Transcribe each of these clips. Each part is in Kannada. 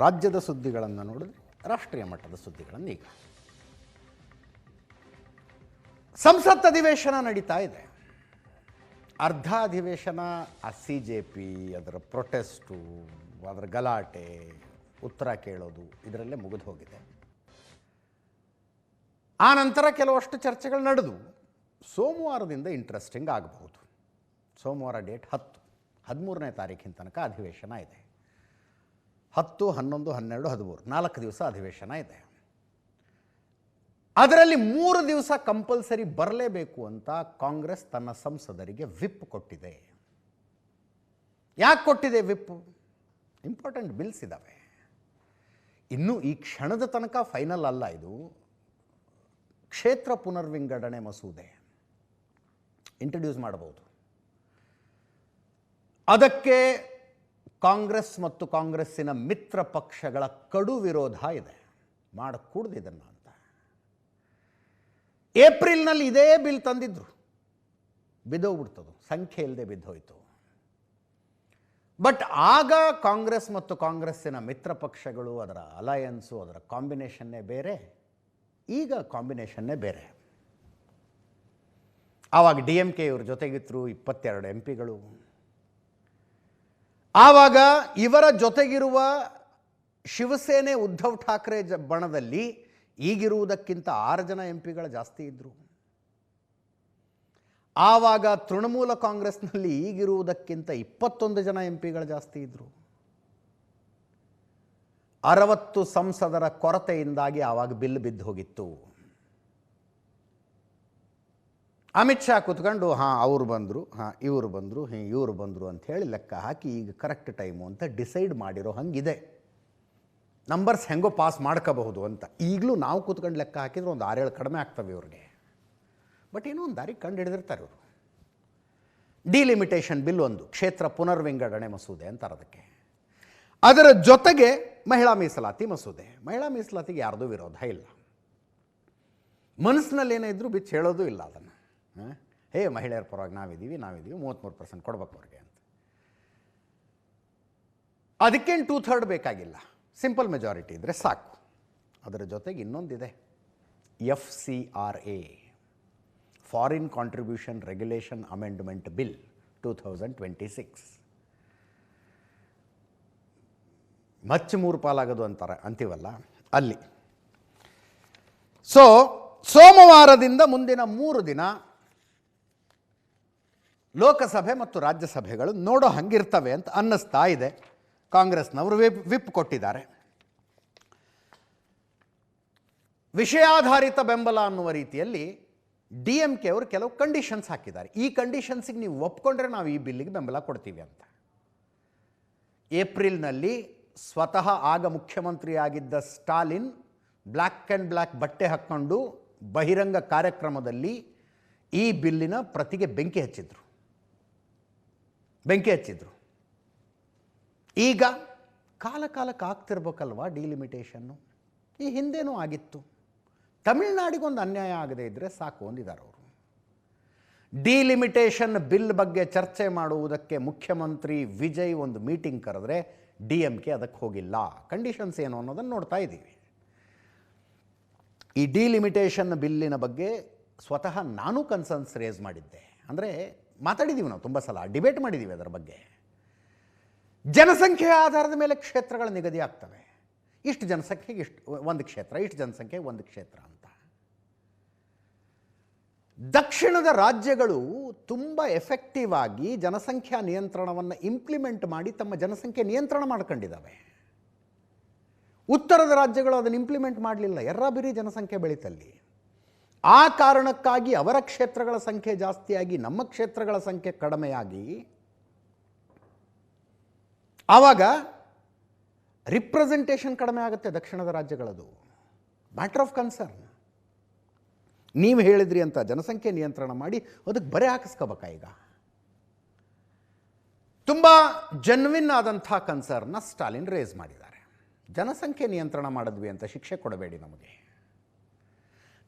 ರಾಜ್ಯದ ಸುದ್ದಿಗಳನ್ನು ನೋಡಿದ್ರೆ ರಾಷ್ಟ್ರೀಯ ಮಟ್ಟದ ಸುದ್ದಿಗಳನ್ನು ಈಗ ಸಂಸತ್ ಅಧಿವೇಶನ ನಡೀತಾ ಇದೆ. ಅರ್ಧ ಅಧಿವೇಶನ CJP ಅದರ ಪ್ರೊಟೆಸ್ಟು, ಅದರ ಗಲಾಟೆ, ಉತ್ತರ ಕೇಳೋದು ಇದರಲ್ಲೇ ಮುಗಿದು ಹೋಗಿದೆ. ಆ ನಂತರ ಕೆಲವಷ್ಟು ಚರ್ಚೆಗಳು ನಡೆದು ಸೋಮವಾರದಿಂದ ಇಂಟ್ರೆಸ್ಟಿಂಗ್ ಆಗಬಹುದು. ಸೋಮವಾರ ಡೇಟ್ 13ನೇ ತಾರೀಕಿನ ತನಕ ಅಧಿವೇಶನ ಇದೆ. 10, 11, 12, 13 4 ದಿವಸ ಅಧಿವೇಶನ ಇದೆ. ಅದರಲ್ಲಿ 3 ದಿವಸ ಕಂಪಲ್ಸರಿ ಬರಲೇಬೇಕು ಅಂತ ಕಾಂಗ್ರೆಸ್ ತನ್ನ ಸಂಸದರಿಗೆ ವಿಪ್ ಕೊಟ್ಟಿದೆ. ಯಾಕೆ ಕೊಟ್ಟಿದೆ ವಿಪ್? ಇಂಪಾರ್ಟೆಂಟ್ ಬಿಲ್ಸ್ ಇದ್ದಾವೆ. ಇನ್ನೂ ಈ ಕ್ಷಣದ ತನಕ ಫೈನಲ್ ಅಲ್ಲ. ಇದು ಕ್ಷೇತ್ರ ಪುನರ್ವಿಂಗಡಣೆ ಮಸೂದೆ ಇಂಟ್ರಡ್ಯೂಸ್ ಮಾಡಬಹುದು. ಅದಕ್ಕೆ ಕಾಂಗ್ರೆಸ್ ಮತ್ತು ಕಾಂಗ್ರೆಸ್ಸಿನ ಮಿತ್ರ ಪಕ್ಷಗಳ ಕಡು ವಿರೋಧ ಇದೆ. ಮಾಡಕೂಡ್ದು ಇದನ್ನು ಅಂತ. ಏಪ್ರಿಲ್ನಲ್ಲಿ ಇದೇ ಬಿಲ್ ತಂದಿದ್ರು, ಬಿದ್ದೋಗ್ಬಿಡ್ತದು, ಸಂಖ್ಯೆ ಇಲ್ಲದೆ ಬಿದ್ದೋಯ್ತು. ಬಟ್ ಆಗ ಕಾಂಗ್ರೆಸ್ ಮತ್ತು ಕಾಂಗ್ರೆಸ್ಸಿನ ಮಿತ್ರ ಪಕ್ಷಗಳು, ಅದರ ಅಲಯನ್ಸು, ಅದರ ಕಾಂಬಿನೇಷನ್ನೇ ಬೇರೆ. ಈಗ ಕಾಂಬಿನೇಷನ್ನೇ ಬೇರೆ. ಆವಾಗ DMK ಇವ್ರ ಜೊತೆಗಿದ್ರು 22 MP. ಆವಾಗ ಇವರ ಜೊತೆಗಿರುವ ಶಿವಸೇನೆ ಉದ್ಧವ್ ಠಾಕ್ರೆ ಬಣದಲ್ಲಿ ಈಗಿರುವುದಕ್ಕಿಂತ 6 ಜನ MP ಜಾಸ್ತಿ ಇದ್ದರು. ಆವಾಗ ತೃಣಮೂಲ ಕಾಂಗ್ರೆಸ್ನಲ್ಲಿ ಈಗಿರುವುದಕ್ಕಿಂತ 21 ಜನ MP ಜಾಸ್ತಿ ಇದ್ದರು. 60 ಸಂಸದರ ಕೊರತೆಯಿಂದಾಗಿ ಆವಾಗ ಬಿಲ್ ಬಿದ್ದು ಹೋಗಿತ್ತು. ಅಮಿತ್ ಶಾ ಕೂತ್ಕೊಂಡು ಅವರು ಬಂದರು, ಇವರು ಬಂದರು, ಇವರು ಬಂದರು ಅಂಥೇಳಿ ಲೆಕ್ಕ ಹಾಕಿ ಈಗ ಕರೆಕ್ಟ್ ಟೈಮು ಅಂತ ಡಿಸೈಡ್ ಮಾಡಿರೋ ಹಂಗಿದೆ. ನಂಬರ್ಸ್ ಹೆಂಗೋ ಪಾಸ್ ಮಾಡ್ಕೋಬಹುದು ಅಂತ. ಈಗಲೂ ನಾವು ಕೂತ್ಕೊಂಡು ಲೆಕ್ಕ ಹಾಕಿದ್ರೆ ಒಂದು 6-7 ಕಡಿಮೆ ಆಗ್ತವೆ ಇವ್ರಿಗೆ. ಬಟ್ ಏನೋ ಒಂದು ದಾರಿ ಕಂಡು ಹಿಡಿದಿರ್ತಾರೆ ಇವರು. ಡಿಲಿಮಿಟೇಷನ್ ಬಿಲ್ ಒಂದು, ಕ್ಷೇತ್ರ ಪುನರ್ವಿಂಗಡಣೆ ಮಸೂದೆ ಅಂತಾರೆ ಅದಕ್ಕೆ. ಅದರ ಜೊತೆಗೆ ಮಹಿಳಾ ಮೀಸಲಾತಿ ಮಸೂದೆ. ಮಹಿಳಾ ಮೀಸಲಾತಿಗೆ ಯಾರ್ದೂ ವಿರೋಧ ಇಲ್ಲ. ಮನಸ್ಸಿನಲ್ಲಿ ಏನೇ ಇದ್ರೂ ಬಿಚ್ಚಿ ಹೇಳೋದು ಇಲ್ಲ ಅದನ್ನು. ಮಹಿಳೆಯರ ಪರವಾಗಿ ನಾವಿದ್ದೀವಿ 33% ಕೊಡ್ಬೇಕು ಅವ್ರಿಗೆ ಅಂತ. ಅದಕ್ಕೇನು 2/3 ಬೇಕಾಗಿಲ್ಲ, ಸಿಂಪಲ್ ಮೆಜಾರಿಟಿ ಇದ್ದರೆ ಸಾಕು. ಅದರ ಜೊತೆಗೆ ಇನ್ನೊಂದಿದೆ, FCRA, foreign contribution regulation amendment bill 2026. ಮಚ್ಚ 3 ಪಾಲಾಗೋದು ಅಂತೀವಲ್ಲ ಅಲ್ಲಿ. ಸೋಮವಾರದಿಂದ ಮುಂದಿನ 3 ದಿನ ಲೋಕಸಭೆ ಮತ್ತು ರಾಜ್ಯಸಭೆಗಳು ನೋಡೋ ಹಂಗಿರ್ತವೆ ಅಂತ ಅನ್ನಿಸ್ತಾ ಇದೆ. ಕಾಂಗ್ರೆಸ್ನವರು ವಿಪ್ ಕೊಟ್ಟಿದ್ದಾರೆ. ವಿಷಯಾಧಾರಿತ ಬೆಂಬಲ ಅನ್ನುವ ರೀತಿಯಲ್ಲಿ DMK ಅವರು ಕೆಲವು ಕಂಡೀಷನ್ಸ್ ಹಾಕಿದ್ದಾರೆ. ಈ ಕಂಡೀಷನ್ಸಿಗೆ ನೀವು ಒಪ್ಕೊಂಡ್ರೆ ನಾವು ಈ ಬಿಲ್ಲಿಗೆ ಬೆಂಬಲ ಕೊಡ್ತೀವಿ ಅಂತ. ಏಪ್ರಿಲ್ನಲ್ಲಿ ಸ್ವತಃ ಆಗ ಮುಖ್ಯಮಂತ್ರಿಯಾಗಿದ್ದ ಸ್ಟಾಲಿನ್ ಬ್ಲ್ಯಾಕ್ ಆ್ಯಂಡ್ ಬ್ಲ್ಯಾಕ್ ಬಟ್ಟೆ ಹಾಕ್ಕೊಂಡು ಬಹಿರಂಗ ಕಾರ್ಯಕ್ರಮದಲ್ಲಿ ಈ ಬಿಲ್ಲಿನ ಪ್ರತಿಗೆ ಬೆಂಕಿ ಹಚ್ಚಿದ್ರು. ಈಗ ಕಾಲಕ್ಕೆ ಆಗ್ತಿರ್ಬೇಕಲ್ವಾ ಡಿಲಿಮಿಟೇಷನ್ನು. ಈ ಹಿಂದೇನೂ ಆಗಿತ್ತು. ತಮಿಳುನಾಡಿಗೊಂದು ಅನ್ಯಾಯ ಆಗದೇ ಇದ್ದರೆ ಸಾಕು ಅಂದಿದ್ದಾರೆ ಅವರು. ಡಿಲಿಮಿಟೇಷನ್ ಬಿಲ್ ಬಗ್ಗೆ ಚರ್ಚೆ ಮಾಡುವುದಕ್ಕೆ ಮುಖ್ಯಮಂತ್ರಿ ವಿಜಯ್ ಒಂದು ಮೀಟಿಂಗ್ ಕರೆದ್ರೆ DMK ಅದಕ್ಕೆ ಹೋಗಿಲ್ಲ. ಕಂಡೀಷನ್ಸ್ ಏನು ಅನ್ನೋದನ್ನು ನೋಡ್ತಾ ಇದ್ದೀವಿ. ಈ ಡಿಲಿಮಿಟೇಷನ್ ಬಿಲ್ಲಿನ ಬಗ್ಗೆ ಸ್ವತಃ ನಾನು ಕನ್ಸರ್ನ್ಸ್ ರೇಸ್ ಮಾಡಿದ್ದೆ. ಅಂದರೆ ಮಾತಾಡಿದ್ದೀವಿ, ನಾವು ತುಂಬ ಸಲ ಡಿಬೇಟ್ ಮಾಡಿದ್ದೀವಿ ಅದರ ಬಗ್ಗೆ. ಜನಸಂಖ್ಯೆಯ ಆಧಾರದ ಮೇಲೆ ಕ್ಷೇತ್ರಗಳ ನಿಗದಿ ಆಗ್ತವೆ. ಇಷ್ಟು ಜನಸಂಖ್ಯೆಗೆ ಇಷ್ಟು ಒಂದು ಕ್ಷೇತ್ರ, ಇಷ್ಟು ಜನಸಂಖ್ಯೆಗೆ ಒಂದು ಕ್ಷೇತ್ರ ಅಂತ. ದಕ್ಷಿಣದ ರಾಜ್ಯಗಳು ತುಂಬ ಎಫೆಕ್ಟಿವ್ ಆಗಿ ಜನಸಂಖ್ಯಾ ನಿಯಂತ್ರಣವನ್ನು ಇಂಪ್ಲಿಮೆಂಟ್ ಮಾಡಿ ತಮ್ಮ ಜನಸಂಖ್ಯೆ ನಿಯಂತ್ರಣ ಮಾಡ್ಕೊಂಡಿದ್ದಾವೆ. ಉತ್ತರದ ರಾಜ್ಯಗಳು ಅದನ್ನು ಇಂಪ್ಲಿಮೆಂಟ್ ಮಾಡಲಿಲ್ಲ. ಎರ್ರಾಬಿರಿ ಜನಸಂಖ್ಯೆ ಬೆಳೀತಲ್ಲಿ. ಆ ಕಾರಣಕ್ಕಾಗಿ ಅವರ ಕ್ಷೇತ್ರಗಳ ಸಂಖ್ಯೆ ಜಾಸ್ತಿಯಾಗಿ ನಮ್ಮ ಕ್ಷೇತ್ರಗಳ ಸಂಖ್ಯೆ ಕಡಿಮೆಯಾಗಿ ಆವಾಗ ರಿಪ್ರೆಸೆಂಟೇಷನ್ ಕಡಿಮೆ ಆಗುತ್ತೆ ದಕ್ಷಿಣದ ರಾಜ್ಯಗಳದು. Matter of concern. ನೀವು ಹೇಳಿದ್ರಿ ಅಂತ ಜನಸಂಖ್ಯೆ ನಿಯಂತ್ರಣ ಮಾಡಿ ಅದಕ್ಕೆ ಬರೆ ಹಾಕಿಸ್ಕೋಬೇಕಾ? ಈಗ ತುಂಬ ಜೆನ್ವಿನ್ ಆದಂಥ ಕನ್ಸರ್ನ್ನ ಸ್ಟಾಲಿನ್ ರೇಸ್ ಮಾಡಿದ್ದಾರೆ. ಜನಸಂಖ್ಯೆ ನಿಯಂತ್ರಣ ಮಾಡಿದ್ವಿ ಅಂತ ಶಿಕ್ಷೆ ಕೊಡಬೇಡಿ ನಮಗೆ.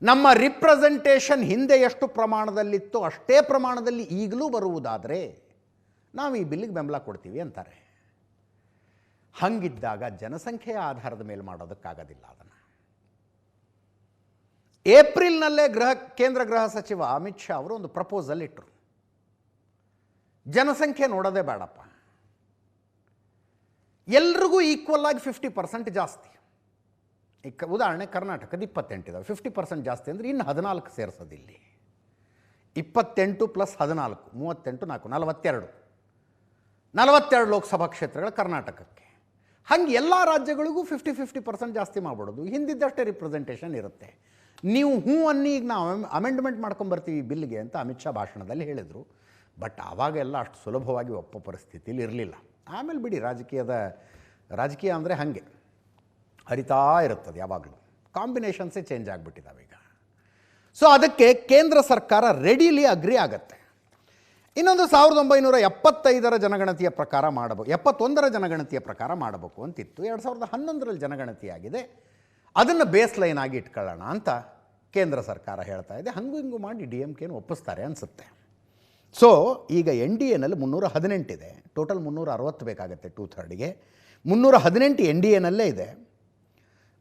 ನಮ್ಮ ರಿಪ್ರೆಸೆಂಟೇಷನ್ ಹಿಂದೆ ಎಷ್ಟು ಪ್ರಮಾಣದಲ್ಲಿತ್ತೋ ಅಷ್ಟೇ ಪ್ರಮಾಣದಲ್ಲಿ ಈಗಲೂ ಬರುವುದಾದರೆ ನಾವು ಈ ಬಿಲ್ಲಿಗೆ ಬೆಂಬಲ ಕೊಡ್ತೀವಿ ಅಂತಾರೆ. ಹಂಗಿದ್ದಾಗ ಜನಸಂಖ್ಯೆಯ ಆಧಾರದ ಮೇಲೆ ಮಾಡೋದಕ್ಕಾಗೋದಿಲ್ಲ ಅದನ್ನು. ಏಪ್ರಿಲ್ನಲ್ಲೇ ಕೇಂದ್ರ ಗೃಹ ಸಚಿವ ಅಮಿತ್ ಶಾ ಅವರು ಒಂದು ಪ್ರಪೋಸಲ್ ಇಟ್ಟರು. ಜನಸಂಖ್ಯೆ ನೋಡೋದೇ ಬೇಡಪ್ಪ, ಎಲ್ರಿಗೂ ಈಕ್ವಲ್ ಆಗಿ 50% ಜಾಸ್ತಿ. ಉದಾಹರಣೆ ಕರ್ನಾಟಕದ 28 ಇದಾವೆ, 50% ಜಾಸ್ತಿ ಅಂದರೆ ಇನ್ನು 14 ಸೇರಿಸೋದು. ಇಲ್ಲಿ 28 + 14 38 4 42 ಲೋಕಸಭಾ ಕ್ಷೇತ್ರಗಳ ಕರ್ನಾಟಕಕ್ಕೆ. ಹಂಗೆ ಎಲ್ಲ ರಾಜ್ಯಗಳಿಗೂ 50% ಜಾಸ್ತಿ ಮಾಡ್ಬಿಡೋದು. ಹಿಂದಿದ್ದಷ್ಟೇ ರಿಪ್ರೆಸೆಂಟೇಷನ್ ಇರುತ್ತೆ. ನೀವು ಹ್ಞೂ ಅನ್ನಿ, ಈಗ ನಾವು ಅಮೆಂಡ್ಮೆಂಟ್ ಮಾಡ್ಕೊಂಬರ್ತೀವಿ ಬಿಲ್ಗೆ ಅಂತ ಅಮಿತ್ ಶಾ ಭಾಷಣದಲ್ಲಿ ಹೇಳಿದರು. ಬಟ್ ಆವಾಗೆಲ್ಲ ಅಷ್ಟು ಸುಲಭವಾಗಿ ಒಪ್ಪೋ ಪರಿಸ್ಥಿತಿಲಿ ಇರಲಿಲ್ಲ. ಆಮೇಲೆ ಬಿಡಿ, ರಾಜಕೀಯ ಅಂದರೆ ಹಾಗೆ ಹರಿತಾ ಇರುತ್ತದೆ, ಯಾವಾಗಲೂ ಕಾಂಬಿನೇಷನ್ಸೇ ಚೇಂಜ್ ಆಗಿಬಿಟ್ಟಿದ್ದಾವೆ ಈಗ. ಸೊ ಅದಕ್ಕೆ ಕೇಂದ್ರ ಸರ್ಕಾರ ರೆಡಿಲಿ ಅಗ್ರಿ ಆಗುತ್ತೆ. ಇನ್ನೊಂದು 1975ರ ಜನಗಣತಿಯ ಪ್ರಕಾರ ಮಾಡಬೇಕು, 71ರ ಜನಗಣತಿಯ ಪ್ರಕಾರ ಮಾಡಬೇಕು ಅಂತಿತ್ತು. 2011ರಲ್ಲಿ ಜನಗಣತಿಯಾಗಿದೆ, ಅದನ್ನು ಬೇಸ್ ಲೈನ್ ಆಗಿ ಇಟ್ಕೊಳ್ಳೋಣ ಅಂತ ಕೇಂದ್ರ ಸರ್ಕಾರ ಹೇಳ್ತಾ ಇದೆ. ಹಂಗೂ ಹಿಂಗೂ ಮಾಡಿ DMKನ ಒಪ್ಪಿಸ್ತಾರೆ ಅನಿಸುತ್ತೆ. ಸೊ ಈಗ NDAನಲ್ಲಿ 318 ಇದೆ, ಟೋಟಲ್ 360 ಬೇಕಾಗುತ್ತೆ 2/3ಗೆ. 318 NDAನಲ್ಲೇ ಇದೆ.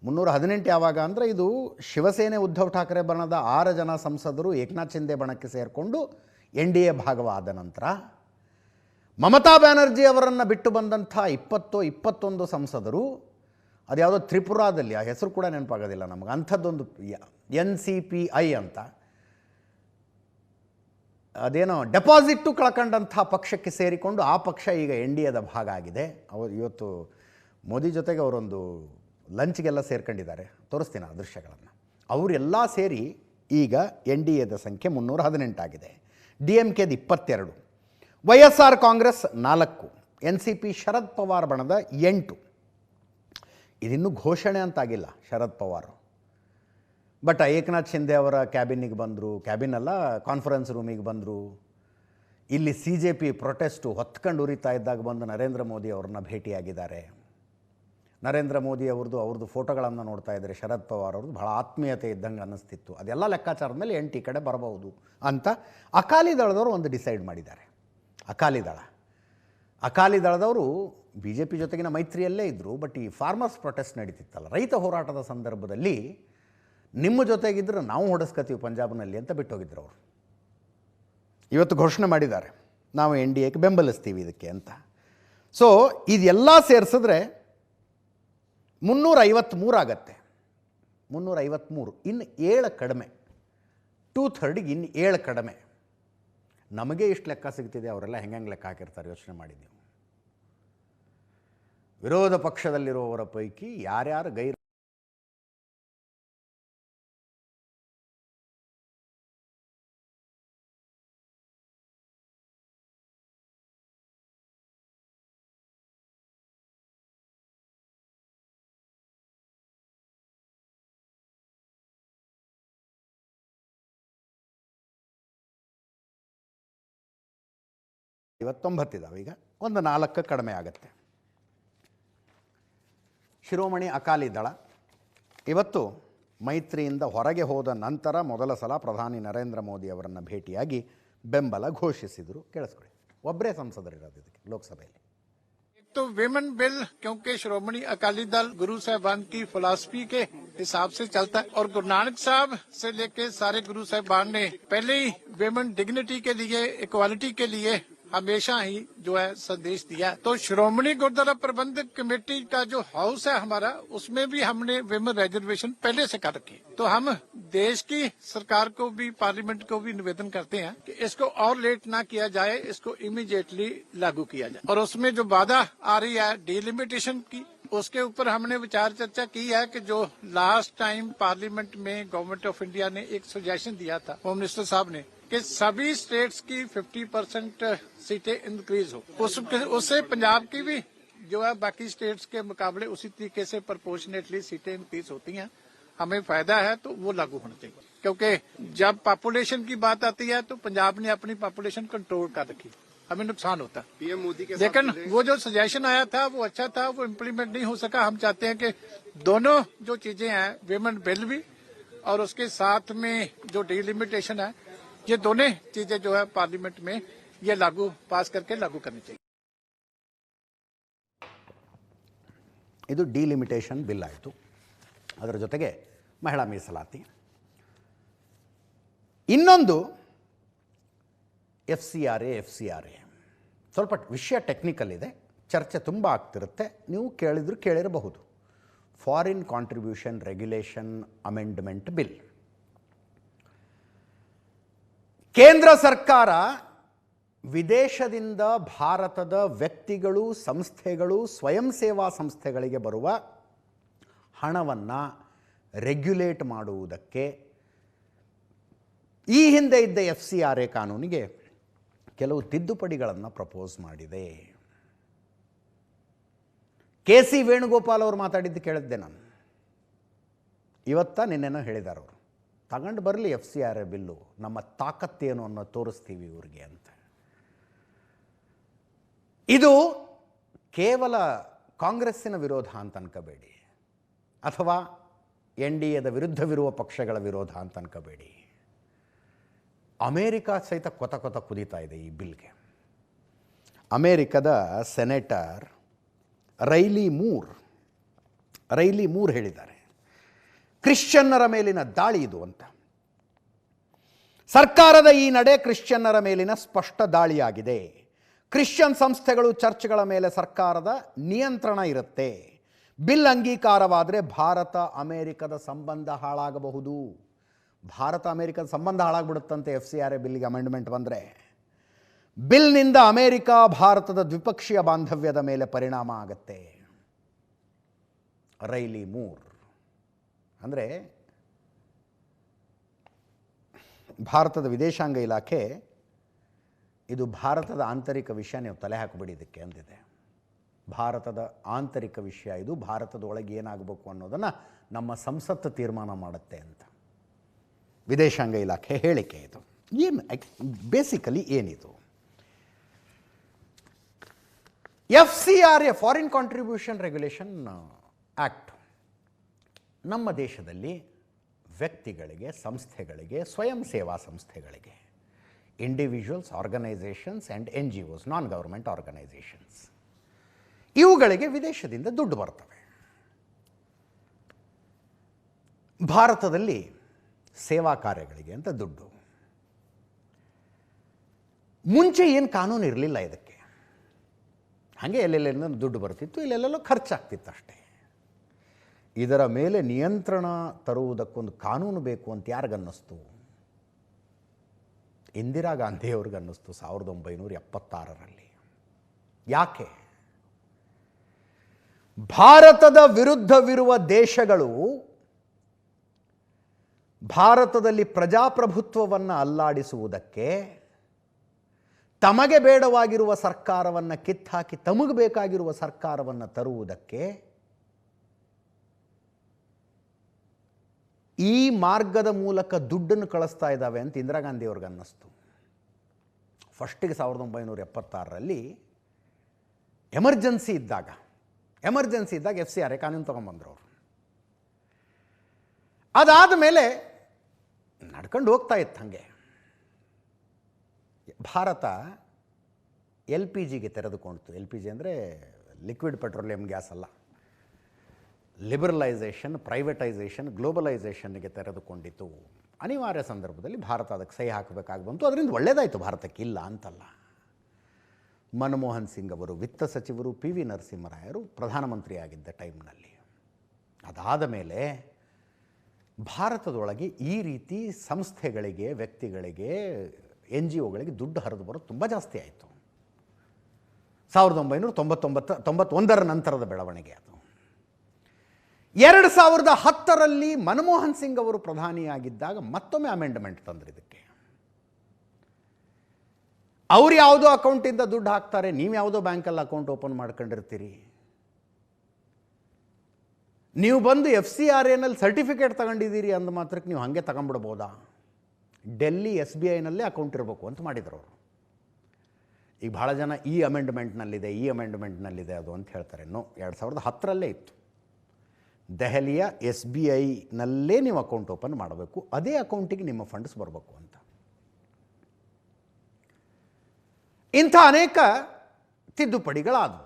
318 ಯಾವಾಗ ಅಂದರೆ ಇದು ಶಿವಸೇನೆ ಉದ್ಧವ್ ಠಾಕ್ರೆ ಬಣದ 6 ಜನ ಸಂಸದರು ಏಕನಾಥ್ ಶಿಂದೆ ಬಣಕ್ಕೆ ಸೇರಿಕೊಂಡು NDA ಭಾಗವಾದ ನಂತರ ಮಮತಾ ಬ್ಯಾನರ್ಜಿ ಅವರನ್ನು ಬಿಟ್ಟು ಬಂದಂಥ 21 ಸಂಸದರು, ಅದ್ಯಾವುದೋ ತ್ರಿಪುರಾದಲ್ಲಿ, ಆ ಹೆಸರು ಕೂಡ ನೆನಪಾಗೋದಿಲ್ಲ ನಮಗೆ, ಅಂಥದ್ದೊಂದು NCPI ಅಂತ, ಅದೇನೋ ಡೆಪಾಸಿಟ್ಟು ಕಳ್ಕೊಂಡಂಥ ಪಕ್ಷಕ್ಕೆ ಸೇರಿಕೊಂಡು ಆ ಪಕ್ಷ ಈಗ NDAದ ಭಾಗ ಆಗಿದೆ. ಅವರು ಇವತ್ತು ಮೋದಿ ಜೊತೆಗೆ ಅವರೊಂದು ಲಂಚ್ಗೆಲ್ಲ ಸೇರ್ಕೊಂಡಿದ್ದಾರೆ, ತೋರಿಸ್ತೀನಿ ಆ ದೃಶ್ಯಗಳನ್ನು. ಅವರೆಲ್ಲ ಸೇರಿ ಈಗ NDAದ ಸಂಖ್ಯೆ 318 ಆಗಿದೆ. DMKದ 22, YSR ಕಾಂಗ್ರೆಸ್ 4, NCP ಶರದ್ ಪವಾರ್ ಬಣದ 8. ಇದಿನ್ನೂ ಘೋಷಣೆ ಅಂತಾಗಿಲ್ಲ ಶರದ್ ಪವಾರ್. ಬಟ್ ಏಕನಾಥ್ ಶಿಂದೆ ಅವರ ಕ್ಯಾಬಿನಿಗೆ ಬಂದರು, ಕ್ಯಾಬಿನಲ್ಲ ಕಾನ್ಫರೆನ್ಸ್ ರೂಮಿಗೆ ಬಂದರು. ಇಲ್ಲಿ CJP ಪ್ರೊಟೆಸ್ಟು ಹೊತ್ಕೊಂಡು ಉರಿತಾ ಇದ್ದಾಗ ಬಂದು ನರೇಂದ್ರ ಮೋದಿ ಅವ್ರನ್ನ ಭೇಟಿಯಾಗಿದ್ದಾರೆ. ನರೇಂದ್ರ ಮೋದಿ ಅವ್ರದ್ದು ಫೋಟೋಗಳನ್ನು ನೋಡ್ತಾ ಇದ್ದರೆ ಶರದ್ ಪವಾರ್ ಅವ್ರದ್ದು ಭಾಳ ಆತ್ಮೀಯತೆ ಇದ್ದಂಗೆ ಅನ್ನಿಸ್ತಿತ್ತು. ಅದೆಲ್ಲ ಲೆಕ್ಕಾಚಾರದ ಮೇಲೆ NT ಕಡೆ ಬರಬಹುದು ಅಂತ ಅಕಾಲಿ ದಳದವರು ಒಂದು ಡಿಸೈಡ್ ಮಾಡಿದ್ದಾರೆ. ಅಕಾಲಿ ದಳದವರು BJP ಜೊತೆಗಿನ ಮೈತ್ರಿಯಲ್ಲೇ ಇದ್ದರು. ಬಟ್ ಈ ಫಾರ್ಮರ್ಸ್ ಪ್ರೊಟೆಸ್ಟ್ ನಡೀತಿತ್ತಲ್ಲ, ರೈತ ಹೋರಾಟದ ಸಂದರ್ಭದಲ್ಲಿ ನಿಮ್ಮ ಜೊತೆಗಿದ್ರೆ ನಾವು ಹೊಡೆಸ್ಕೊತೀವಿ ಪಂಜಾಬ್ನಲ್ಲಿ ಅಂತ ಬಿಟ್ಟೋಗಿದ್ರು ಅವರು. ಇವತ್ತು ಘೋಷಣೆ ಮಾಡಿದ್ದಾರೆ, ನಾವು NDAಕ್ಕೆ ಬೆಂಬಲಿಸ್ತೀವಿ ಇದಕ್ಕೆ ಅಂತ. ಸೊ ಇದೆಲ್ಲ ಸೇರಿಸಿದ್ರೆ 353 ಆಗತ್ತೆ. 353 ಇನ್ನು 7 ಕಡಿಮೆ, 2/3ಗೆ ಇನ್ನು 7 ಕಡಿಮೆ. ನಮಗೆ ಇಷ್ಟು ಲೆಕ್ಕ ಸಿಗ್ತಿದೆ, ಅವರೆಲ್ಲ ಹೆಂಗೆ ಲೆಕ್ಕ ಹಾಕಿರ್ತಾರೆ ಯೋಚನೆ ಮಾಡಿದ್ದೀವಿ. ವಿರೋಧ ಪಕ್ಷದಲ್ಲಿರುವವರ ಪೈಕಿ ಯಾರ್ಯಾರು ಗೈರು ಇದಾವೆ, ಈಗ ಒಂದು 4 ಕಡಿಮೆ ಆಗುತ್ತೆ. ಶಿರೋಮಣಿ ಅಕಾಲಿ ದಳ ಇವತ್ತು ಮೈತ್ರಿಯಿಂದ ಹೊರಗೆ ಹೋದ ನಂತರ ಮೊದಲ ಸಲ ಪ್ರಧಾನಿ ನರೇಂದ್ರ ಮೋದಿ ಅವರನ್ನು ಭೇಟಿಯಾಗಿ ಬೆಂಬಲ ಘೋಷಿಸಿದರು. ಕೇಳಿಸ್ಕೊಳ್ಳಿ, ಒಬ್ಬರೇ ಸಂಸದರಿರೋದು ಇದಕ್ಕೆ ಲೋಕಸಭೆಯಲ್ಲಿ. तो विमेन बिल क्योंकि श्रोमणी अकाली दल गुरु साहिबान की फिलॉसफी के हिसाब से चलता है और गुरु नानक साहब से लेके सारे गुरु साहिबान ने पहले ही विमेन डिग्निटी के लिए, इक्वालिटी के लिए हमेशा ही जो है संदेश दिया है। तो श्रोमणी गुरुद्वारा प्रबंधक कमेटी का जो हाउस है हमारा, उसमें भी हमने विमेन रिजर्वेशन पहले से कर रखी है। तो हम देश की सरकार को भी, पार्लियामेंट को भी निवेदन करते हैं कि इसको और लेट ना किया जाए, इसको इमीडिएटली लागू किया जाए। और उसमें जो बाधा आ रही है डिलिमिटेशन की, उसके ऊपर हमने विचार चर्चा की है कि जो लास्ट टाइम पार्लियामेंट में गवर्नमेंट ऑफ इंडिया ने एक सजेशन दिया था होम मिनिस्टर साहब ने कि सभी स्टेट्स की 50% सीटें इंक्रीज हो, उससे पंजाब की भी जो है बाकी स्टेट्स के मुकाबले उसी तरीके से प्रोपोर्शनेटली सीटें इंक्रीज होती हैं। हमें फायदा है तो वो लागू होना चाहिए, क्योंकि जब पॉपुलेशन की बात आती है तो पंजाब ने अपनी पॉपुलेशन कंट्रोल कर रखी, हमें नुकसान होता है। पीएम मोदी के लेकिन वो जो सजेशन आया था वो अच्छा था, वो इम्प्लीमेंट नहीं हो सका। हम चाहते हैं कि दोनों जो चीजें हैं, विमेन बिल भी और उसके साथ में जो डिलिमिटेशन है, ये दोनों चीजें जो है पार्लियामेंट में ये लागू पास करके लागू करनी चाहिए। ಇದು ಡಿಲಿಮಿಟೇಷನ್ ಬಿಲ್ ಆಯಿತು. ಅದರ ಜೊತೆಗೆ ಮಹಿಳಾ ಮೀಸಲಾತಿ. ಇನ್ನೊಂದು ಎಫ್ ಸಿ ಆರ್ ಎ ಸ್ವಲ್ಪ ವಿಷಯ ಟೆಕ್ನಿಕಲ್ ಇದೆ, ಚರ್ಚೆ ತುಂಬ ಆಗ್ತಿರುತ್ತೆ, ನೀವು ಕೇಳಿರಬಹುದು. Foreign contribution regulation amendment bill. ಕೇಂದ್ರ ಸರ್ಕಾರ ವಿದೇಶದಿಂದ ಭಾರತದ ವ್ಯಕ್ತಿಗಳು, ಸಂಸ್ಥೆಗಳು, ಸ್ವಯಂ ಸೇವಾ ಸಂಸ್ಥೆಗಳಿಗೆ ಬರುವ ಹಣವನ್ನು ರೆಗ್ಯುಲೇಟ್ ಮಾಡುವುದಕ್ಕೆ ಈ ಹಿಂದೆ ಇದ್ದ FCRA ಕಾನೂನಿಗೆ ಕೆಲವು ತಿದ್ದುಪಡಿಗಳನ್ನು ಪ್ರಪೋಸ್ ಮಾಡಿದೆ. KC ವೇಣುಗೋಪಾಲ್ ಅವರು ಮಾತಾಡಿದ್ದು ಕೇಳಿದ್ದೆ ನಾನು. ನಿನ್ನೆನೋ ಹೇಳಿದ್ದಾರೆ ಅವರು, ತಗೊಂಡು ಬರಲಿ FCRA ಬಿಲ್ಲು, ನಮ್ಮ ತಾಕತ್ತೇನು ಅನ್ನೋ ತೋರಿಸ್ತೀವಿ ಇವ್ರಿಗೆ ಅಂತ. ಇದು ಕೇವಲ ಕಾಂಗ್ರೆಸ್ಸಿನ ವಿರೋಧ ಅಂತ ಅನ್ಕೋಬೇಡಿ, ಅಥವಾ NDAದ ವಿರುದ್ಧವಿರುವ ಪಕ್ಷಗಳ ವಿರೋಧ ಅಂತ ಅನ್ಕೋಬೇಡಿ. ಅಮೇರಿಕಾ ಸಹಿತ ಕೊತ ಕುದೀತಾ ಇದೆ ಈ ಬಿಲ್ಗೆ. ಅಮೇರಿಕದ ಸೆನೆಟರ್ ರೈಲಿ ಮೂರ್ ಹೇಳಿದ್ದಾರೆ, ಕ್ರಿಶ್ಚಿಯನ್ನರ ಮೇಲಿನ ದಾಳಿ ಇದು ಅಂತ. ಸರ್ಕಾರದ ಈ ನಡೆ ಕ್ರಿಶ್ಚಿಯನ್ನರ ಮೇಲಿನ ಸ್ಪಷ್ಟ ದಾಳಿಯಾಗಿದೆ. ಕ್ರಿಶ್ಚಿಯನ್ ಸಂಸ್ಥೆಗಳು, ಚರ್ಚ್ಗಳ ಮೇಲೆ ಸರ್ಕಾರದ ನಿಯಂತ್ರಣ ಇರುತ್ತೆ. ಬಿಲ್ ಅಂಗೀಕಾರವಾದರೆ ಭಾರತ ಅಮೇರಿಕದ ಸಂಬಂಧ ಹಾಳಾಗಬಹುದು. ಭಾರತ ಅಮೇರಿಕದ ಸಂಬಂಧ ಹಾಳಾಗ್ಬಿಡುತ್ತಂತೆ FCRA ಬಿಲ್ಗೆ ಅಮೆಂಡ್ಮೆಂಟ್ ಬಂದರೆ. ಬಿಲ್ನಿಂದ ಅಮೇರಿಕ ಭಾರತದ ದ್ವಿಪಕ್ಷೀಯ ಬಾಂಧವ್ಯದ ಮೇಲೆ ಪರಿಣಾಮ ಆಗುತ್ತೆ. ರೈಲಿ ಮೂರ್ ಅಂದರೆ ಭಾರತದ ವಿದೇಶಾಂಗ ಇಲಾಖೆ, ಇದು ಭಾರತದ ಆಂತರಿಕ ವಿಷಯ, ನೀವು ತಲೆ ಹಾಕಿಬಿಡಿ ಇದಕ್ಕೆ ಅಂದಿದೆ. ಭಾರತದ ಆಂತರಿಕ ವಿಷಯ ಇದು, ಭಾರತದ ಒಳಗೆ ಏನಾಗಬೇಕು ಅನ್ನೋದನ್ನು ನಮ್ಮ ಸಂಸತ್ತು ತೀರ್ಮಾನ ಮಾಡುತ್ತೆ ಅಂತ ವಿದೇಶಾಂಗ ಇಲಾಖೆ ಹೇಳಿಕೆ. ಇದು ಏನು ಬೇಸಿಕಲಿ ಏನಿದು? FCRA foreign contribution regulation act ನಮ್ಮ ದೇಶದಲ್ಲಿ ವ್ಯಕ್ತಿಗಳಿಗೆ, ಸಂಸ್ಥೆಗಳಿಗೆ, ಸ್ವಯಂ ಸೇವಾ ಸಂಸ್ಥೆಗಳಿಗೆ, individuals, organisations and NGOs, non government organisations, ಇವುಗಳಿಗೆ ವಿದೇಶದಿಂದ ದುಡ್ಡು ಬರ್ತವೆ. ಭಾರತದಲ್ಲಿ ಸೇವಾ ಕಾರ್ಯಗಳಿಗೆ ಅಂತ ದುಡ್ಡು. ಮುಂಚೆ ಏನು ಕಾನೂನು ಇರಲಿಲ್ಲ ಇದಕ್ಕೆ, ಹಾಗೆ ಎಲ್ಲೆಲ್ಲ ದುಡ್ಡು ಬರ್ತಿತ್ತು, ಇಲ್ಲೆಲ್ಲೆಲ್ಲೋ ಖರ್ಚಾಗ್ತಿತ್ತು ಅಷ್ಟೇ. ಇದರ ಮೇಲೆ ನಿಯಂತ್ರಣ ತರುವುದಕ್ಕೊಂದು ಕಾನೂನು ಬೇಕು ಅಂತ ಯಾರಿಗನ್ನಿಸ್ತು? ಇಂದಿರಾ ಗಾಂಧಿಯವ್ರಿಗೆ ಅನ್ನಿಸ್ತು 1976ರಲ್ಲಿ. ಯಾಕೆ? ಭಾರತದ ವಿರುದ್ಧವಿರುವ ದೇಶಗಳು ಭಾರತದಲ್ಲಿ ಪ್ರಜಾಪ್ರಭುತ್ವವನ್ನು ಅಲ್ಲಾಡಿಸುವುದಕ್ಕೆ, ತಮಗೆ ಬೇಡವಾಗಿರುವ ಸರ್ಕಾರವನ್ನು ಕಿತ್ತಾಕಿ ತಮಗೆ ಬೇಕಾಗಿರುವ ಸರ್ಕಾರವನ್ನು ತರುವುದಕ್ಕೆ ಈ ಮಾರ್ಗದ ಮೂಲಕ ದುಡ್ಡನ್ನು ಕಳಿಸ್ತಾ ಇದ್ದಾವೆ ಅಂತ ಇಂದಿರಾ ಗಾಂಧಿಯವ್ರಿಗೆ ಅನ್ನಿಸ್ತು. ಫಸ್ಟಿಗೆ 1976ರಲ್ಲಿ ಎಮರ್ಜೆನ್ಸಿ ಇದ್ದಾಗ FCRA ಕಾನೂನು ತೊಗೊಂಬಂದ್ರು ಅವರು. ಅದಾದ ಮೇಲೆ ನಡ್ಕೊಂಡು ಹೋಗ್ತಾ ಇತ್ತು ಹಾಗೆ. ಭಾರತ LPGಗೆ ತೆರೆದುಕೊಂಡಿತು. LPG ಅಂದರೆ ಲಿಕ್ವಿಡ್ ಪೆಟ್ರೋಲಿಯಂ ಗ್ಯಾಸ್ ಅಲ್ಲ, ಲಿಬರಲೈಸೇಷನ್, ಪ್ರೈವೇಟೈಸೇಷನ್, ಗ್ಲೋಬಲೈಸೇಷನ್ಗೆ ತೆರೆದುಕೊಂಡಿತು. ಅನಿವಾರ್ಯ ಸಂದರ್ಭದಲ್ಲಿ ಭಾರತ ಅದಕ್ಕೆ ಸಹಿ ಹಾಕಬೇಕಾಗಿ ಬಂತು. ಅದರಿಂದ ಒಳ್ಳೆಯದಾಯಿತು ಭಾರತಕ್ಕೆ, ಇಲ್ಲ ಅಂತಲ್ಲ. ಮನಮೋಹನ್ ಸಿಂಗ್ ಅವರು ವಿತ್ತ ಸಚಿವರು, PV ನರಸಿಂಹರಾಯರು ಪ್ರಧಾನಮಂತ್ರಿಯಾಗಿದ್ದ ಟೈಮ್ನಲ್ಲಿ. ಅದಾದ ಮೇಲೆ ಭಾರತದೊಳಗೆ ಈ ರೀತಿ ಸಂಸ್ಥೆಗಳಿಗೆ, ವ್ಯಕ್ತಿಗಳಿಗೆ, NGOಗಳಿಗೆ ದುಡ್ಡು ಹರಿದು ಬರೋದು ತುಂಬ ಜಾಸ್ತಿ ಆಯಿತು. 1991ರ ನಂತರದ ಬೆಳವಣಿಗೆ ಅದು. 2010ರಲ್ಲಿ ಮನಮೋಹನ್ ಸಿಂಗ್ ಅವರು ಪ್ರಧಾನಿಯಾಗಿದ್ದಾಗ ಮತ್ತೊಮ್ಮೆ ಅಮೆಂಡ್ಮೆಂಟ್ ತಂದರು ಇದಕ್ಕೆ. ಅವ್ರು ಯಾವುದೋ ಅಕೌಂಟಿಂದ ದುಡ್ಡು ಹಾಕ್ತಾರೆ, ನೀವು ಯಾವುದೋ ಬ್ಯಾಂಕಲ್ಲಿ ಅಕೌಂಟ್ ಓಪನ್ ಮಾಡ್ಕೊಂಡಿರ್ತೀರಿ. ನೀವು ಬಂದು FCRAನಲ್ಲಿ ಸರ್ಟಿಫಿಕೇಟ್ ತಗೊಂಡಿದ್ದೀರಿ ಅಂದ ಮಾತ್ರಕ್ಕೆ ನೀವು ಹಾಗೆ ತಗೊಂಡ್ಬಿಡ್ಬೋದಾ? ಡೆಲ್ಲಿ SBIನಲ್ಲೇ ಅಕೌಂಟ್ ಇರಬೇಕು ಅಂತ ಮಾಡಿದ್ರು ಅವರು. ಈಗ ಭಾಳ ಜನ ಈ ಅಮೆಂಡ್ಮೆಂಟ್ನಲ್ಲಿದೆ ಅದು ಅಂತ ಹೇಳ್ತಾರೆ. 2010ರಲ್ಲೇ ಇತ್ತು. ದೆಹಲಿಯ SBIನಲ್ಲೇ ನೀವು ಅಕೌಂಟ್ ಓಪನ್ ಮಾಡಬೇಕು, ಅದೇ ಅಕೌಂಟಿಗೆ ನಿಮ್ಮ ಫಂಡ್ಸ್ ಬರಬೇಕು ಅಂತ. ಇಂಥ ಅನೇಕ ತಿದ್ದುಪಡಿಗಳಾದವು.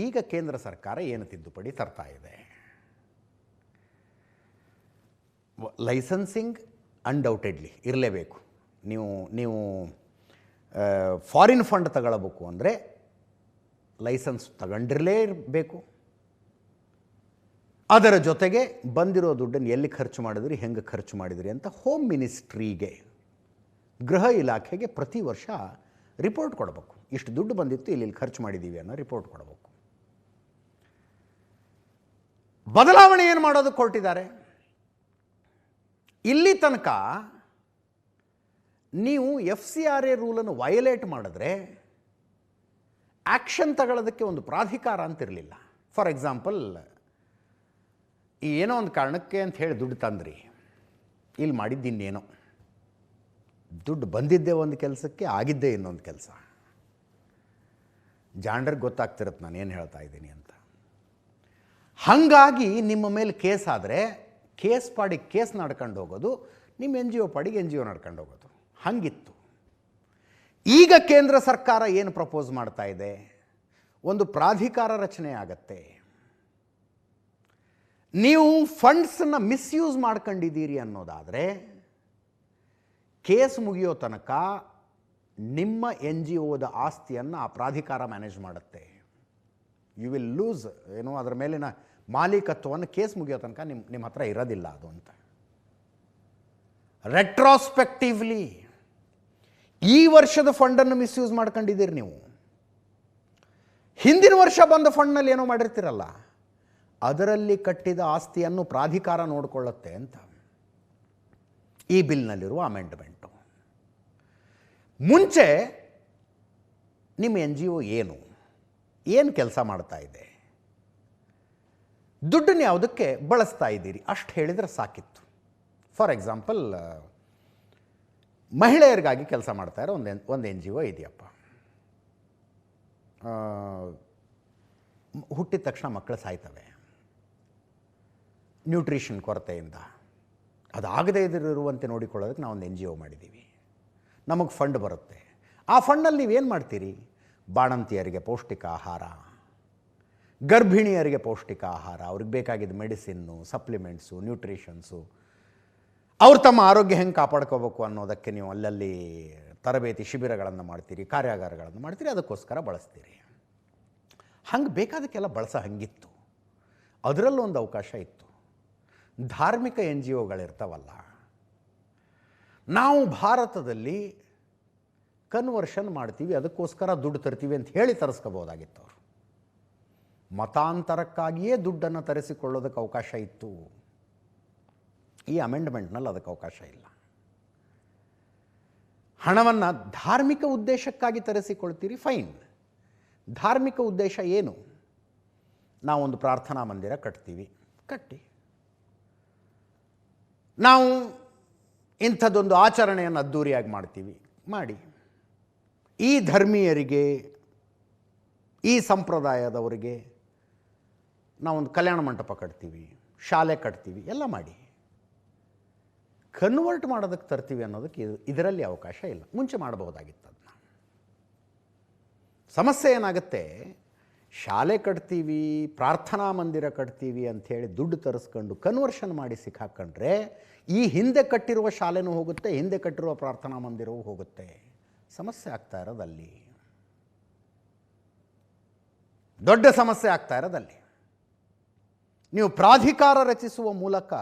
ಈಗ ಕೇಂದ್ರ ಸರ್ಕಾರ ಏನು ತಿದ್ದುಪಡಿ ತರ್ತಾ ಇದೆ? ಲೈಸೆನ್ಸಿಂಗ್ ಅನ್ಡೌಟೆಡ್ಲಿ ಇರಲೇಬೇಕು. ನೀವು ಫಾರಿನ್ ಫಂಡ್ ತಗೊಳ್ಬೇಕು ಅಂದರೆ ಲೈಸೆನ್ಸ್ ತಗೊಂಡಿರಲೇಬೇಕು. ಅದರ ಜೊತೆಗೆ ಬಂದಿರೋ ದುಡ್ಡನ್ನು ಎಲ್ಲಿ ಖರ್ಚು ಮಾಡಿದ್ರಿ, ಹೆಂಗೆ ಖರ್ಚು ಮಾಡಿದ್ರಿ ಅಂತ ಹೋಮ್ ಮಿನಿಸ್ಟ್ರಿಗೆ, ಗೃಹ ಇಲಾಖೆಗೆ ಪ್ರತಿ ವರ್ಷ ರಿಪೋರ್ಟ್ ಕೊಡಬೇಕು. ಇಷ್ಟು ದುಡ್ಡು ಬಂದಿತ್ತು, ಇಲ್ಲಿ ಖರ್ಚು ಮಾಡಿದ್ದೀವಿ ಅನ್ನೋ ರಿಪೋರ್ಟ್ ಕೊಡಬೇಕು. ಬದಲಾವಣೆ ಏನು ಮಾಡೋದಕ್ಕೆ ಹೊರಟಿದ್ದಾರೆ? ಇಲ್ಲಿ ತನಕ ನೀವು FCRA ರೂಲನ್ನು ವಯೋಲೇಟ್ ಮಾಡಿದ್ರೆ ಆ್ಯಕ್ಷನ್ ತಗೊಳ್ಳೋದಕ್ಕೆ ಒಂದು ಪ್ರಾಧಿಕಾರ ಅಂತಿರಲಿಲ್ಲ. ಫಾರ್ ಎಕ್ಸಾಂಪಲ್, ಏನೋ ಒಂದು ಕಾರಣಕ್ಕೆ ಅಂತ ಹೇಳಿ ದುಡ್ಡು ತಂದ್ರಿ, ಇಲ್ಲಿ ಮಾಡಿದ್ದಿನ್ನೇನೋ, ದುಡ್ಡು ಬಂದಿದ್ದೇ ಒಂದು ಕೆಲಸಕ್ಕೆ, ಆಗಿದ್ದೇ ಇನ್ನೊಂದು ಕೆಲಸ. ಜಾಂಡ್ರಿಗೆ ಗೊತ್ತಾಗ್ತಿರತ್ತೆ ನಾನು ಏನು ಹೇಳ್ತಾ ಇದ್ದೀನಿ ಅಂತ. ಹಾಗಾಗಿ ನಿಮ್ಮ ಮೇಲೆ ಕೇಸ್ ಆದರೆ ಕೇಸ್ ಪಾಡಿಗೆ ಕೇಸ್ ನಡ್ಕೊಂಡು ಹೋಗೋದು, ನಿಮ್ಮ NGO ಪಾಡಿಗೆ NGO ನಡ್ಕೊಂಡು ಹೋಗೋದು, ಹಂಗಿತ್ತು. ಈಗ ಕೇಂದ್ರ ಸರ್ಕಾರ ಏನು ಪ್ರಪೋಸ್ ಮಾಡ್ತಾ ಇದೆ? ಒಂದು ಪ್ರಾಧಿಕಾರ ರಚನೆ ಆಗತ್ತೆ. ನೀವು ಫಂಡ್ಸನ್ನು ಮಿಸ್ಯೂಸ್ ಮಾಡ್ಕೊಂಡಿದ್ದೀರಿ ಅನ್ನೋದಾದರೆ ಕೇಸ್ ಮುಗಿಯೋ ತನಕ ನಿಮ್ಮ NGOದ ಆಸ್ತಿಯನ್ನು ಆ ಪ್ರಾಧಿಕಾರ ಮ್ಯಾನೇಜ್ ಮಾಡುತ್ತೆ. ಯು ವಿಲ್ ಲೂಸ್, ಏನೋ ಅದರ ಮೇಲಿನ ಮಾಲೀಕತ್ವವನ್ನು ಕೇಸ್ ಮುಗಿಯೋ ತನಕ ನಿಮ್ಮ ಹತ್ರ ಇರೋದಿಲ್ಲ ಅದು ಅಂತ. ರೆಟ್ರಾಸ್ಪೆಕ್ಟಿವ್ಲಿ ಈ ವರ್ಷದ ಫಂಡನ್ನು ಮಿಸ್ಯೂಸ್ ಮಾಡ್ಕೊಂಡಿದ್ದೀರಿ ನೀವು, ಹಿಂದಿನ ವರ್ಷ ಬಂದ ಫಂಡ್ನಲ್ಲಿ ಏನೋ ಮಾಡಿರ್ತೀರಲ್ಲ, ಅದರಲ್ಲಿ ಕಟ್ಟಿದ ಆಸ್ತಿಯನ್ನು ಪ್ರಾಧಿಕಾರ ನೋಡಿಕೊಳ್ಳುತ್ತೆ ಅಂತ ಈ ಬಿಲ್ನಲ್ಲಿರುವ ಅಮೆಂಡ್ಮೆಂಟು. ಮುಂಚೆ ನಿಮ್ಮ NGO ಏನು ಕೆಲಸ ಮಾಡ್ತಾ ಇದೆ, ದುಡ್ಡನ್ನು ಯಾವುದಕ್ಕೆ ಬಳಸ್ತಾ ಇದ್ದೀರಿ ಅಷ್ಟು ಹೇಳಿದರೆ ಸಾಕಿತ್ತು. ಫಾರ್ ಎಕ್ಸಾಂಪಲ್, ಮಹಿಳೆಯರಿಗಾಗಿ ಕೆಲಸ ಮಾಡ್ತಾ ಇರೋ ಒಂದು NGO ಇದೆಯಪ್ಪ. ಹುಟ್ಟಿದ ತಕ್ಷಣ ಮಕ್ಕಳು ಸಾಯ್ತವೆ ನ್ಯೂಟ್ರಿಷನ್ ಕೊರತೆಯಿಂದ. ಅದಾಗದೇ ಇರುವಂತೆ ನೋಡಿಕೊಳ್ಳೋದಕ್ಕೆ ನಾವು ಒಂದು NGO ಮಾಡಿದ್ದೀವಿ. ನಮಗೆ ಫಂಡ್ ಬರುತ್ತೆ. ಆ ಫಂಡಲ್ಲಿ ನೀವೇನು ಮಾಡ್ತೀರಿ? ಬಾಣಂತಿಯರಿಗೆ ಪೌಷ್ಟಿಕ ಆಹಾರ, ಗರ್ಭಿಣಿಯರಿಗೆ ಪೌಷ್ಟಿಕ ಆಹಾರ, ಅವ್ರಿಗೆ ಬೇಕಾಗಿದ್ದ ಮೆಡಿಸಿನ್ನು, ಸಪ್ಲಿಮೆಂಟ್ಸು, ನ್ಯೂಟ್ರಿಷನ್ಸು, ಅವ್ರು ತಮ್ಮ ಆರೋಗ್ಯ ಹೆಂಗೆ ಕಾಪಾಡ್ಕೋಬೇಕು ಅನ್ನೋದಕ್ಕೆ ನೀವು ಅಲ್ಲಲ್ಲಿ ತರಬೇತಿ ಶಿಬಿರಗಳನ್ನು ಮಾಡ್ತೀರಿ, ಕಾರ್ಯಾಗಾರಗಳನ್ನು ಮಾಡ್ತೀರಿ, ಅದಕ್ಕೋಸ್ಕರ ಬಳಸ್ತೀರಿ. ಹಂಗೆ ಬೇಕಾದಕ್ಕೆಲ್ಲ ಬಳಸೋ ಹಂಗಿತ್ತು. ಅದರಲ್ಲೂ ಒಂದು ಅವಕಾಶ ಇತ್ತು. ಧಾರ್ಮಿಕ NGOಗಳಿರ್ತಾವಲ್ಲ, ನಾವು ಭಾರತದಲ್ಲಿ ಕನ್ವರ್ಷನ್ ಮಾಡ್ತೀವಿ, ಅದಕ್ಕೋಸ್ಕರ ದುಡ್ಡು ತರ್ತೀವಿ ಅಂತ ಹೇಳಿ ತರಿಸ್ಕೋಬೋದಾಗಿತ್ತು. ಅವರು ಮತಾಂತರಕ್ಕಾಗಿಯೇ ದುಡ್ಡನ್ನು ತರಿಸಿಕೊಳ್ಳೋದಕ್ಕೆ ಅವಕಾಶ ಇತ್ತು. ಈ ಅಮೆಂಡ್ಮೆಂಟ್ನಲ್ಲಿ ಅದಕ್ಕೆ ಅವಕಾಶ ಇಲ್ಲ. ಹಣವನ್ನು ಧಾರ್ಮಿಕ ಉದ್ದೇಶಕ್ಕಾಗಿ ತರಿಸಿಕೊಳ್ತೀರಿ, ಫೈನ್. ಧಾರ್ಮಿಕ ಉದ್ದೇಶ ಏನು? ನಾವೊಂದು ಪ್ರಾರ್ಥನಾ ಮಂದಿರ ಕಟ್ತೀವಿ, ಕಟ್ಟಿ. ನಾವು ಇಂಥದ್ದೊಂದು ಆಚರಣೆಯನ್ನು ಅದ್ಧೂರಿಯಾಗಿ ಮಾಡ್ತೀವಿ, ಮಾಡಿ. ಈ ಧರ್ಮೀಯರಿಗೆ, ಈ ಸಂಪ್ರದಾಯದವರಿಗೆ ನಾವೊಂದು ಕಲ್ಯಾಣ ಮಂಟಪ ಕಟ್ತೀವಿ, ಶಾಲೆ ಕಟ್ತೀವಿ, ಎಲ್ಲ ಮಾಡಿ. ಕನ್ವರ್ಟ್ ಮಾಡೋದಕ್ಕೆ ತರ್ತೀವಿ ಅನ್ನೋದಕ್ಕೆ ಇದರಲ್ಲಿ ಅವಕಾಶ ಇಲ್ಲ. ಮುಂಚೆ ಮಾಡಬಹುದಾಗಿತ್ತು ಅದನ್ನ. ಸಮಸ್ಯೆ ಏನಾಗುತ್ತೆ? ಶಾಲೆ ಕಟ್ತೀವಿ, ಪ್ರಾರ್ಥನಾ ಮಂದಿರ ಕಟ್ತೀವಿ ಅಂಥೇಳಿ ದುಡ್ಡು ತರಿಸ್ಕೊಂಡು ಕನ್ವರ್ಷನ್ ಮಾಡಿ ಸಿಕ್ಕಾಕೊಂಡ್ರೆ ಈ ಹಿಂದೆ ಕಟ್ಟಿರುವ ಶಾಲೆನೂ ಹೋಗುತ್ತೆ, ಹಿಂದೆ ಕಟ್ಟಿರುವ ಪ್ರಾರ್ಥನಾ ಮಂದಿರವೂ ಹೋಗುತ್ತೆ. ಸಮಸ್ಯೆ ಆಗ್ತಾ ಇರೋದಲ್ಲಿ, ದೊಡ್ಡ ಸಮಸ್ಯೆ ಆಗ್ತಾ ಇರೋದಲ್ಲಿ. ನೀವು ಪ್ರಾಧಿಕಾರ ರಚಿಸುವ ಮೂಲಕ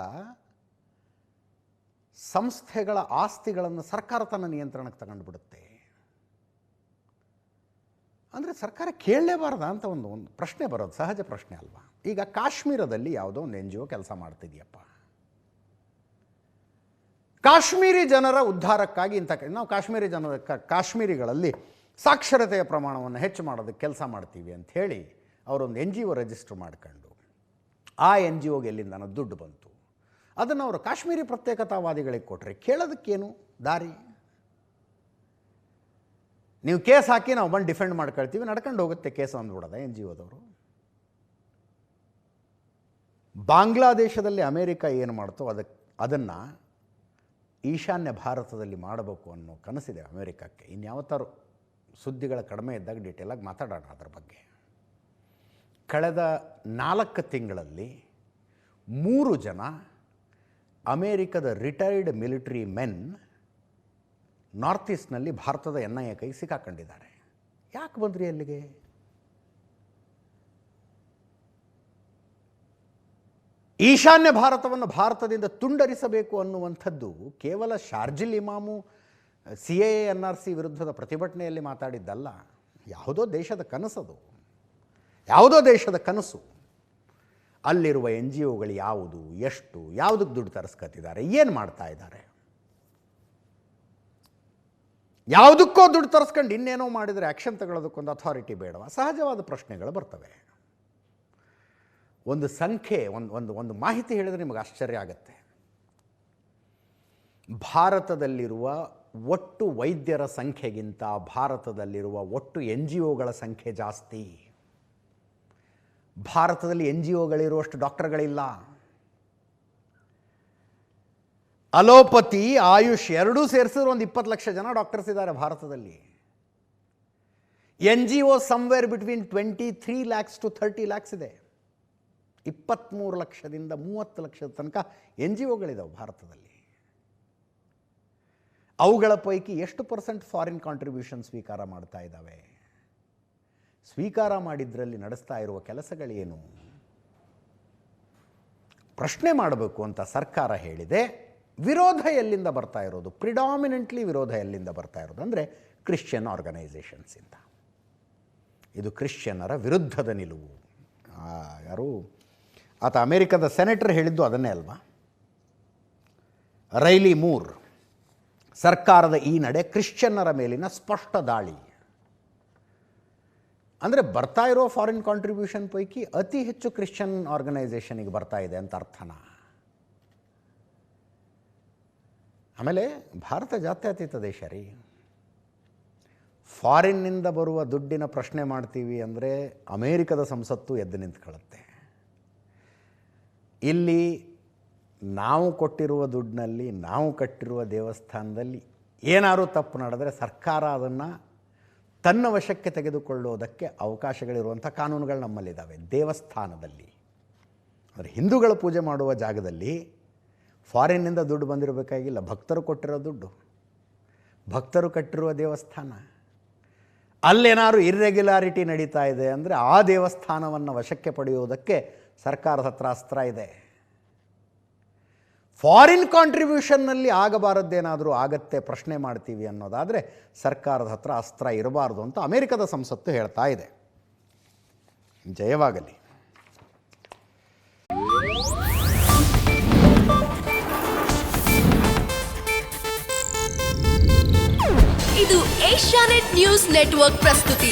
ಸಂಸ್ಥೆಗಳ ಆಸ್ತಿಗಳನ್ನು ಸರ್ಕಾರ ತನ್ನ ನಿಯಂತ್ರಣಕ್ಕೆ ತಗೊಂಡುಬಿಡುತ್ತೆ. ಅಂದರೆ ಸರ್ಕಾರ ಕೇಳಲೇಬಾರ್ದ ಅಂತ ಒಂದು ಪ್ರಶ್ನೆ ಬರೋದು ಸಹಜ ಪ್ರಶ್ನೆ ಅಲ್ವಾ? ಈಗ ಕಾಶ್ಮೀರದಲ್ಲಿ ಯಾವುದೋ ಒಂದು NGO ಕೆಲಸ ಮಾಡ್ತಿದೆಯಪ್ಪ. ಕಾಶ್ಮೀರಿ ಜನರ ಉದ್ಧಾರಕ್ಕಾಗಿ ನಾವು ಕಾಶ್ಮೀರಿಗಳಲ್ಲಿ ಸಾಕ್ಷರತೆಯ ಪ್ರಮಾಣವನ್ನು ಹೆಚ್ಚು ಮಾಡೋದಕ್ಕೆ ಕೆಲಸ ಮಾಡ್ತೀವಿ ಅಂಥೇಳಿ ಅವರೊಂದು NGO ರಿಜಿಸ್ಟರ್ ಮಾಡ್ಕೊಂಡು ಆ NGOಗೆ ಎಲ್ಲಿಂದ ದುಡ್ಡು ಬಂತು, ಅದನ್ನು ಅವರು ಕಾಶ್ಮೀರಿ ಪ್ರತ್ಯೇಕತಾವಾದಿಗಳಿಗೆ ಕೊಟ್ಟರೆ ಕೇಳೋದಕ್ಕೇನು ದಾರಿ? ನೀವು ಕೇಸ್ ಹಾಕಿ ನಾವು ಬಂದು ಡಿಫೆಂಡ್ ಮಾಡ್ಕೊಳ್ತೀವಿ, ನಡ್ಕೊಂಡು ಹೋಗುತ್ತೆ ಕೇಸ್ ಅಂದ್ಬಿಡೋದ NGOದವರು? ಬಾಂಗ್ಲಾದೇಶದಲ್ಲಿ ಅಮೇರಿಕ ಏನು ಮಾಡ್ತೋ ಅದನ್ನು ಈಶಾನ್ಯ ಭಾರತದಲ್ಲಿ ಮಾಡಬೇಕು ಅನ್ನೋ ಕನಸಿದೆ ಅಮೇರಿಕಕ್ಕೆ. ಇನ್ಯಾವತ್ತಾರು ಸುದ್ದಿಗಳ ಕಡಿಮೆ ಇದ್ದಾಗ ಡೀಟೇಲಾಗಿ ಮಾತಾಡೋಣ ಅದರ ಬಗ್ಗೆ. ಕಳೆದ 4 ತಿಂಗಳಲ್ಲಿ 3 ಜನ ಅಮೇರಿಕದ ರಿಟೈರ್ಡ್ ಮಿಲಿಟರಿ ಮೆನ್ ನಾರ್ತ್ ಈಸ್ಟ್ನಲ್ಲಿ ಭಾರತದ NIA ಕೈಗೆ ಸಿಕ್ಕಾಕೊಂಡಿದ್ದಾರೆ. ಯಾಕೆ ಬಂದ್ರಿ ಅಲ್ಲಿಗೆ? ಈಶಾನ್ಯ ಭಾರತವನ್ನು ಭಾರತದಿಂದ ತುಂಡರಿಸಬೇಕು ಅನ್ನುವಂಥದ್ದು ಕೇವಲ ಶಾರ್ಜಿಲ್ ಇಮಾಮು CAA NRC ವಿರುದ್ಧದ ಪ್ರತಿಭಟನೆಯಲ್ಲಿ ಮಾತಾಡಿದ್ದಲ್ಲ. ಯಾವುದೋ ದೇಶದ ಕನಸದು, ಯಾವುದೋ ದೇಶದ ಕನಸು. ಅಲ್ಲಿರುವ NGOಗಳು ಯಾವುದು, ಎಷ್ಟು, ಯಾವುದಕ್ಕೆ ದುಡ್ಡು ತರಿಸ್ಕೊತಿದ್ದಾರೆ, ಏನು ಮಾಡ್ತಾ ಇದ್ದಾರೆ, ಯಾವುದಕ್ಕೋ ದುಡ್ಡು ತರಿಸ್ಕೊಂಡು ಇನ್ನೇನೋ ಮಾಡಿದರೆ ಆ್ಯಕ್ಷನ್ ತಗೊಳ್ಳೋದಕ್ಕೊಂದು ಅಥಾರಿಟಿ ಬೇಡವಾ? ಸಹಜವಾದ ಪ್ರಶ್ನೆಗಳು ಬರ್ತವೆ. ಒಂದು ಸಂಖ್ಯೆ, ಒಂದು ಮಾಹಿತಿ ಹೇಳಿದರೆ ನಿಮಗೆ ಆಶ್ಚರ್ಯ ಆಗುತ್ತೆ. ಭಾರತದಲ್ಲಿರುವ ಒಟ್ಟು ವೈದ್ಯರ ಸಂಖ್ಯೆಗಿಂತ ಭಾರತದಲ್ಲಿರುವ ಒಟ್ಟು NGOಗಳ ಸಂಖ್ಯೆ ಜಾಸ್ತಿ. ಭಾರತದಲ್ಲಿ NGOಗಳಿರುವಷ್ಟು ಡಾಕ್ಟರ್ಗಳಿಲ್ಲ. ಅಲೋಪತಿ, ಆಯುಷ್ ಎರಡೂ ಸೇರಿಸಿದ್ರೆ ಒಂದು 20 ಲಕ್ಷ ಜನ ಡಾಕ್ಟರ್ಸ್ ಇದ್ದಾರೆ ಭಾರತದಲ್ಲಿ. NGO somewhere between 23 lakhs to 30 lakhs ಇದೆ. 23 ಲಕ್ಷದಿಂದ 30 ಲಕ್ಷದ ತನಕ NGOಗಳಿದ್ದಾವೆ ಭಾರತದಲ್ಲಿ. ಅವುಗಳ ಪೈಕಿ ಎಷ್ಟು % ಫಾರಿನ್ ಕಾಂಟ್ರಿಬ್ಯೂಷನ್ ಸ್ವೀಕಾರ ಮಾಡ್ತಾ ಇದ್ದಾವೆ? ಸ್ವೀಕಾರ ಮಾಡಿದ್ರಲ್ಲಿ ನಡೆಸ್ತಾ ಇರುವ ಕೆಲಸಗಳೇನು? ಪ್ರಶ್ನೆ ಮಾಡಬೇಕು ಅಂತ ಸರ್ಕಾರ ಹೇಳಿದೆ. ವಿರೋಧ ಎಲ್ಲಿಂದ ಬರ್ತಾ ಇರೋದು? ಪ್ರಿಡಾಮಿನೆಂಟ್ಲಿ ವಿರೋಧ ಎಲ್ಲಿಂದ ಬರ್ತಾ ಇರೋದು ಅಂದರೆ ಕ್ರಿಶ್ಚಿಯನ್ ಆರ್ಗನೈಸೇಷನ್ಸಿಂದ. ಇದು ಕ್ರಿಶ್ಚಿಯನ್ನರ ವಿರುದ್ಧದ ನಿಲುವು. ಯಾರು ಆತ ಅಮೇರಿಕದ ಸೆನೆಟರ್ ಹೇಳಿದ್ದು ಅದನ್ನೇ ಅಲ್ವಾ? ರೈಲಿ ಮೂರ್. ಸರ್ಕಾರದ ಈ ನಡೆ ಕ್ರಿಶ್ಚಿಯನ್ನರ ಮೇಲಿನ ಸ್ಪಷ್ಟ ದಾಳಿ. ಅಂದರೆ ಬರ್ತಾ ಇರೋ ಫಾರಿನ್ ಕಾಂಟ್ರಿಬ್ಯೂಷನ್ ಪೈಕಿ ಅತಿ ಹೆಚ್ಚು ಕ್ರಿಶ್ಚಿಯನ್ ಆರ್ಗನೈಸೇಷನಿಗೆ ಬರ್ತಾ ಇದೆ ಅಂತ ಅರ್ಥನಾ? ಆಮೇಲೆ ಭಾರತ ಜಾತ್ಯತೀತ ದೇಶ ರೀ. ಫಾರಿನ್ನಿಂದ ಬರುವ ದುಡ್ಡಿನ ಪ್ರಶ್ನೆ ಮಾಡ್ತೀವಿ ಅಂದರೆ ಅಮೇರಿಕದ ಸಂಸತ್ತು ಎದ್ದು ನಿಂತ್ಕೊಳ್ಳುತ್ತೆ. ಇಲ್ಲಿ ನಾವು ಕೊಟ್ಟಿರುವ ದುಡ್ಡಿನಲ್ಲಿ, ನಾವು ಕಟ್ಟಿರುವ ದೇವಸ್ಥಾನದಲ್ಲಿ ಏನಾದರೂ ತಪ್ಪು ನಡೆದರೆ ಸರ್ಕಾರ ಅದನ್ನು ತನ್ನ ವಶಕ್ಕೆ ತೆಗೆದುಕೊಳ್ಳೋದಕ್ಕೆ ಅವಕಾಶಗಳಿರುವಂಥ ಕಾನೂನುಗಳು ನಮ್ಮಲ್ಲಿದ್ದಾವೆ. ದೇವಸ್ಥಾನದಲ್ಲಿ ಅಂದರೆ ಹಿಂದೂಗಳು ಪೂಜೆ ಮಾಡುವ ಜಾಗದಲ್ಲಿ ಫಾರಿನ್ನಿಂದ ದುಡ್ಡು ಬಂದಿರಬೇಕಾಗಿಲ್ಲ. ಭಕ್ತರು ಕೊಟ್ಟಿರೋ ದುಡ್ಡು, ಭಕ್ತರು ಕಟ್ಟಿರುವ ದೇವಸ್ಥಾನ, ಅಲ್ಲೇನಾದ್ರು ಇರ್ರೆಗ್ಯುಲಾರಿಟಿ ನಡೀತಾ ಇದೆ ಅಂದರೆ ಆ ದೇವಸ್ಥಾನವನ್ನು ವಶಕ್ಕೆ ಪಡೆಯುವುದಕ್ಕೆ ಸರ್ಕಾರದ ಹತ್ರ ಅಸ್ತ್ರ ಇದೆ. ಫಾರಿನ್ ಕಾಂಟ್ರಿಬ್ಯೂಷನ್ನಲ್ಲಿ ಆಗಬಾರದ್ದೇನಾದರೂ ಆಗತ್ತೆ, ಪ್ರಶ್ನೆ ಮಾಡ್ತೀವಿ ಅನ್ನೋದಾದರೆ ಸರ್ಕಾರದ ಹತ್ರ ಅಸ್ತ್ರ ಇರಬಾರ್ದು ಅಂತ ಅಮೇರಿಕದ ಸಂಸತ್ತು ಹೇಳ್ತಾ ಇದೆ. ಜಯವಾಗಲಿ. ಇದು ಏಷ್ಯಾನೆಟ್ ನ್ಯೂಸ್ ನೆಟ್ವರ್ಕ್ ಪ್ರಸ್ತುತಿ.